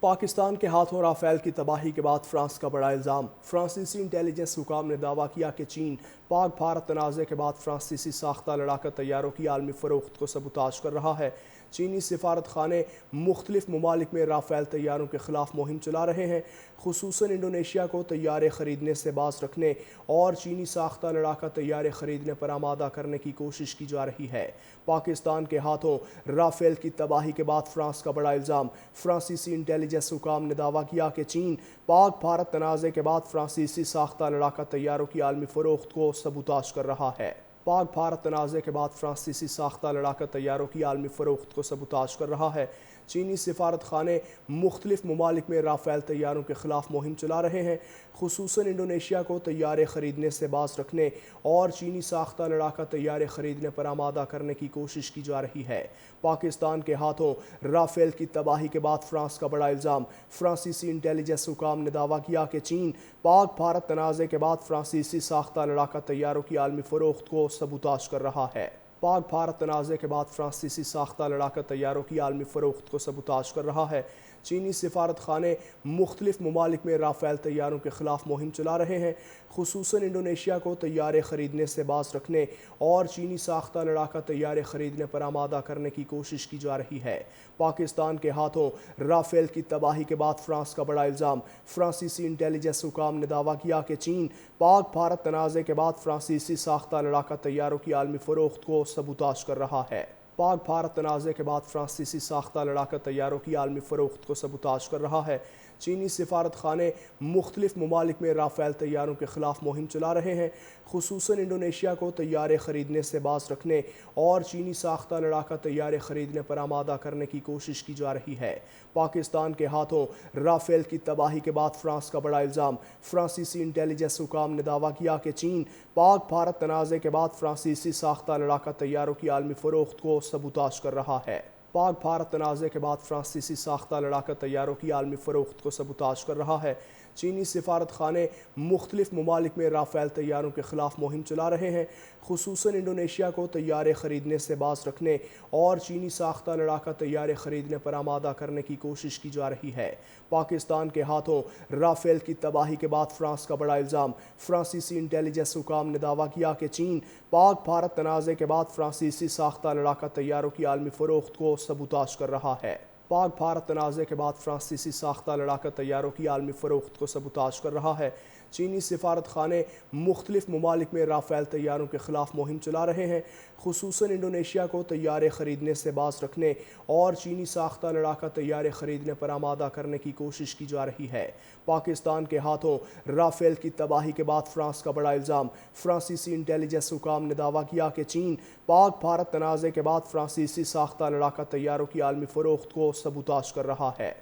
پاکستان کے ہاتھوں رافیل کی تباہی کے بعد فرانس کا بڑا الزام۔ فرانسیسی انٹیلیجنس حکام نے دعویٰ کیا کہ چین پاک بھارت تنازع کے بعد فرانسیسی ساختہ لڑاکا طیاروں کی عالمی فروخت کو سبوتاژ کر رہا ہے۔ چینی سفارت خانے مختلف ممالک میں رافیل طیاروں کے خلاف مہم چلا رہے ہیں، خصوصاً انڈونیشیا کو طیارے خریدنے سے باز رکھنے اور چینی ساختہ لڑاکا طیارے خریدنے پر آمادہ کرنے کی کوشش کی جا رہی ہے۔ پاکستان کے ہاتھوں رافیل کی تباہی کے بعد فرانس کا بڑا الزام۔ فرانسیسی انٹیلیجنس حکام نے دعویٰ کیا کہ چین پاک بھارت تنازع کے بعد فرانسیسی ساختہ لڑاکا طیاروں کی عالمی فروخت کو سبوتاژ کر رہا ہے۔ پاک بھارت تنازع کے بعد فرانسیسی ساختہ لڑاکا طیاروں کی عالمی فروخت کو سبوتاژ کر رہا ہے۔ چینی سفارت خانے مختلف ممالک میں رافیل طیاروں کے خلاف مہم چلا رہے ہیں، خصوصاً انڈونیشیا کو طیارے خریدنے سے باز رکھنے اور چینی ساختہ لڑاکا طیارے خریدنے پر آمادہ کرنے کی کوشش کی جا رہی ہے۔ پاکستان کے ہاتھوں رافیل کی تباہی کے بعد فرانس کا بڑا الزام۔ فرانسیسی انٹیلیجنس حکام نے دعویٰ کیا کہ چین پاک بھارت تنازع کے بعد فرانسیسی ساختہ لڑاکا طیاروں کی عالمی فروخت کو سبوتاژ کر رہا ہے۔ پاک بھارت تنازع کے بعد فرانسیسی ساختہ لڑاکا طیاروں کی عالمی فروخت کو سبوتاژ کر رہا ہے۔ چینی سفارت خانے مختلف ممالک میں رافیل طیاروں کے خلاف مہم چلا رہے ہیں، خصوصاً انڈونیشیا کو طیارے خریدنے سے باز رکھنے اور چینی ساختہ لڑاکا طیارے خریدنے پر آمادہ کرنے کی کوشش کی جا رہی ہے۔ پاکستان کے ہاتھوں رافیل کی تباہی کے بعد فرانس کا بڑا الزام۔ فرانسیسی انٹیلیجنس حکام نے دعویٰ کیا کہ چین پاک بھارت تنازع کے بعد فرانسیسی ساختہ لڑاکا طیاروں کی عالمی فروخت کو سبوتاژ کر رہا ہے۔ پاک بھارت تنازع کے بعد فرانسیسی ساختہ لڑاکا طیاروں کی عالمی فروخت کو سبوتاژ کر رہا ہے۔ چینی سفارت خانے مختلف ممالک میں رافیل طیاروں کے خلاف مہم چلا رہے ہیں، خصوصاً انڈونیشیا کو طیارے خریدنے سے باز رکھنے اور چینی ساختہ لڑاکا طیارے خریدنے پر آمادہ کرنے کی کوشش کی جا رہی ہے۔ پاکستان کے ہاتھوں رافیل کی تباہی کے بعد فرانس کا بڑا الزام۔ فرانسیسی انٹیلیجنس حکام نے دعویٰ کیا کہ چین پاک بھارت تنازع کے بعد فرانسیسی ساختہ لڑاکا طیاروں کی عالمی فروخت کو سبوتاژ کر رہا ہے۔ پاک بھارت تنازع کے بعد فرانسیسی ساختہ لڑاکا طیاروں کی عالمی فروخت کو سبوتاژ کر رہا ہے۔ چینی سفارت خانے مختلف ممالک میں رافیل طیاروں کے خلاف مہم چلا رہے ہیں، خصوصاً انڈونیشیا کو طیارے خریدنے سے باز رکھنے اور چینی ساختہ لڑاکا طیارے خریدنے پر آمادہ کرنے کی کوشش کی جا رہی ہے۔ پاکستان کے ہاتھوں رافیل کی تباہی کے بعد فرانس کا بڑا الزام۔ فرانسیسی انٹیلیجنس حکام نے دعویٰ کیا کہ چین پاک بھارت تنازع کے بعد فرانسیسی ساختہ لڑاکا طیاروں کی عالمی فروخت کو سبوتاژ کر رہا ہے۔ پاک بھارت تنازع کے بعد فرانسیسی ساختہ لڑاکا طیاروں کی عالمی فروخت کو سبوتاژ کر رہا ہے۔ چینی سفارت خانے مختلف ممالک میں رافیل طیاروں کے خلاف مہم چلا رہے ہیں، خصوصاً انڈونیشیا کو طیارے خریدنے سے باز رکھنے اور چینی ساختہ لڑاکا طیارے خریدنے پر آمادہ کرنے کی کوشش کی جا رہی ہے۔ پاکستان کے ہاتھوں رافیل کی تباہی کے بعد فرانس کا بڑا الزام۔ فرانسیسی انٹیلیجنس حکام نے دعویٰ کیا کہ چین پاک بھارت تنازع کے بعد فرانسیسی ساختہ لڑاکا طیاروں کی عالمی فروخت کو سبوتاژ کر رہا ہے۔